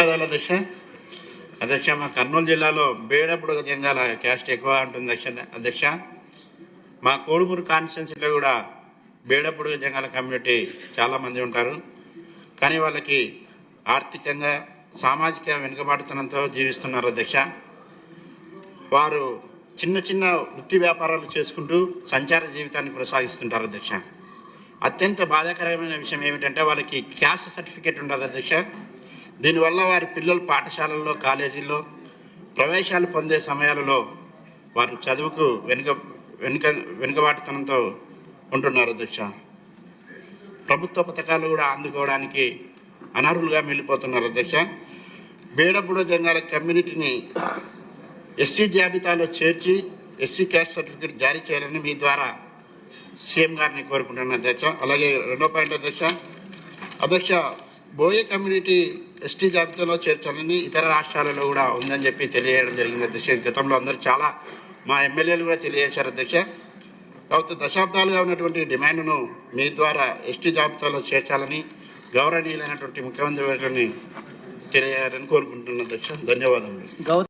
అధ్యక్ష అధ్యక్ష మా కర్నూలు జిల్లాలో బేడప్పుడు జంగాల క్యాస్ట్ ఎక్కువ ఉంటుంది అధ్యక్ష. మా కోడుమూరు కాన్స్టిట్యున్సీలో కూడా బేడప్పుడు జంగాల కమ్యూనిటీ చాలామంది ఉంటారు. కానీ వాళ్ళకి ఆర్థికంగా సామాజిక వెనుకబాటుతనంతో జీవిస్తున్నారు అధ్యక్ష. వారు చిన్న చిన్న వృత్తి వ్యాపారాలు చేసుకుంటూ సంచార జీవితాన్ని కొనసాగిస్తుంటారు అధ్యక్ష. అత్యంత బాధాకరమైన విషయం ఏమిటంటే వాళ్ళకి క్యాస్ట్ సర్టిఫికేట్ ఉండదు అధ్యక్ష. దీనివల్ల వారి పిల్లలు పాఠశాలల్లో కాలేజీల్లో ప్రవేశాలు పొందే సమయాలలో వారు చదువుకు వెనుకబాటుతనంతో ఉంటున్నారు అధ్యక్ష. ప్రభుత్వ పథకాలు కూడా అందుకోవడానికి అనర్హులుగా మిగిలిపోతున్నారు అధ్యక్ష. బేడప్పుడు జంగాల కమ్యూనిటీని ఎస్సీ జాబితాలో చేర్చి ఎస్సీ క్యాస్ట్ సర్టిఫికేట్ జారీ చేయాలని మీ ద్వారా సీఎం గారిని కోరుకుంటున్నాను అధ్యక్ష. అలాగే రెండో పాయింట్ అధ్యక్ష బోయే కమ్యూనిటీ ఎస్టీ జాబితాలో చేర్చాలని ఇతర రాష్ట్రాలలో కూడా ఉందని చెప్పి తెలియజేయడం జరిగింది అధ్యక్ష. గతంలో అందరూ చాలా మా ఎమ్మెల్యేలు కూడా తెలియజేశారు అధ్యక్ష. కాకపోతే దశాబ్దాలుగా ఉన్నటువంటి డిమాండ్ను మీ ద్వారా ఎస్టీ జాబితాలో చేర్చాలని గౌరవనీయులైనటువంటి ముఖ్యమంత్రి గారిని తెలియజేయాలని కోరుకుంటున్నాను అధ్యక్ష. ధన్యవాదములు.